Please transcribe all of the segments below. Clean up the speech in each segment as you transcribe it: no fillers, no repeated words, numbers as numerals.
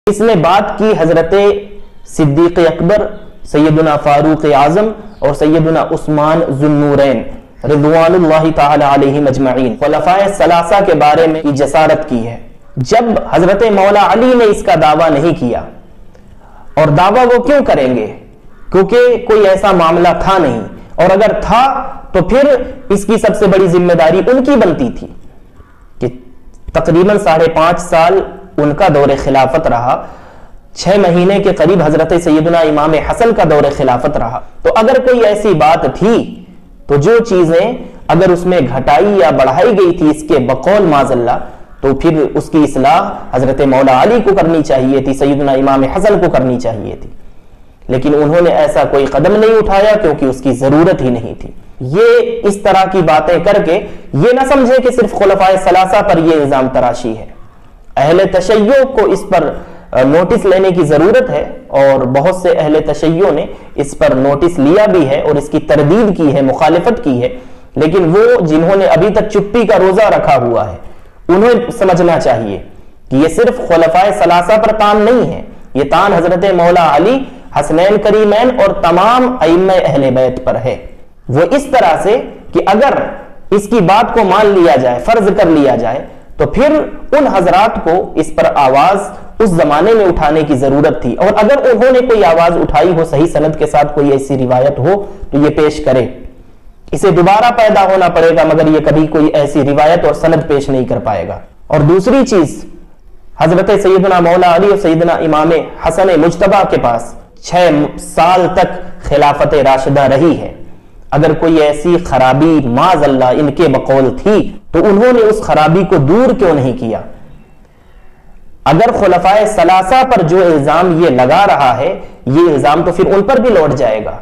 اس نے بات کی حضرت صدیق اکبر، سیدنا فاروق اعظم اور سیدنا عثمان ذو النورین رضوان اللہ تعالی علیہم اجمعین، خلفاء ثلاثہ کے بارے میں جسارت کی ہے۔ جب حضرت مولا علی نے اس کا دعویٰ نہیں کیا، اور دعویٰ وہ کیوں کریں گے؟ کیونکہ کوئی ایسا معاملہ تھا نہیں، اور اگر تھا تو پھر اس کی سب سے بڑی ذمہ داری ان کی بنتی تھی کہ تقریباً 5.5 سال ان کا دور خلافت رہا، 6 مہینے کے قریب حضرت سیدنا امام حسن کا دور خلافت رہا۔ تو اگر کوئی ایسی بات تھی تو جو چیزیں اگر اس میں گھٹائی یا بڑھائی گئی تھی اس کے بقول معاذ اللہ، تو پھر اس کی اصلاح حضرت مولا علی کو کرنی چاہیے تھی، سیدنا امام حسن کو کرنی چاہیے تھی، لیکن انہوں نے ایسا کوئی قدم نہیں اٹھایا کیونکہ اس کی ضرورت ہی نہیں تھی۔ یہ اس طرح کی باتیں کر کے یہ نہ سمجھے کہ صرف خلفاء ثلاثہ پر یہ الزام تراشی ہے، اہل تشیع کو اس پر نوٹس لینے کی ضرورت ہے، اور بہت سے اہل تشیع نے اس پر نوٹس لیا بھی ہے اور اس کی تردید کی ہے، مخالفت کی ہے، لیکن وہ جنہوں نے ابھی تک چپی کا روزہ رکھا ہوا ہے انہیں سمجھنا چاہیے کہ یہ صرف خلفاء ثلاثہ پر تان نہیں ہے، یہ تان حضرت مولا علی، حسنین کریمین اور تمام ائمہ اہل بیت پر ہے۔ وہ اس طرح سے کہ اگر اس کی بات کو مان لیا جائے، فرض کر لیا جائے، تو پھر ان حضرات کو اس پر آواز اس زمانے میں اٹھانے کی ضرورت تھی، اور اگر انہوں نے کوئی آواز اٹھائی ہو، صحیح سند کے ساتھ کوئی ایسی روایت ہو تو یہ پیش کرے، اسے دوبارہ پیدا ہونا پڑے گا، مگر یہ کبھی کوئی ایسی روایت اور سند پیش نہیں کر پائے گا۔ اور دوسری چیز، حضرت سیدنا مولا علی اور سیدنا امام حسن مجتبی کے پاس 6 سال تک خلافت راشدہ رہی ہے، اگر کوئی ایسی خرابی معاذ اللہ ان کے بقول تھی تو انہوں نے اس خرابی کو دور کیوں نہیں کیا؟ اگر خلفاء ثلاثہ پر جو الزام یہ لگا رہا ہے، یہ الزام تو پھر ان پر بھی لوٹ جائے گا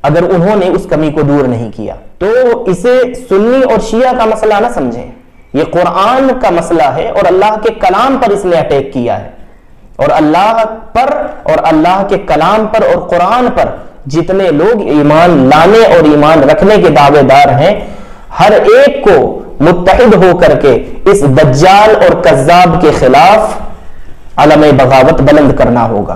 اگر انہوں نے اس کمی کو دور نہیں کیا۔ تو اسے سنی اور شیعہ کا مسئلہ نہ سمجھیں، یہ قرآن کا مسئلہ ہے، اور اللہ کے کلام پر اس نے اٹیک کیا ہے، اور اللہ پر اور اللہ کے کلام پر اور قرآن پر جتنے لوگ ایمان لانے اور ایمان رکھنے کے دعوے دار ہیں، ہر ایک کو متحد ہو کر کے اس دجال اور کذاب کے خلاف علم بغاوت بلند کرنا ہوگا۔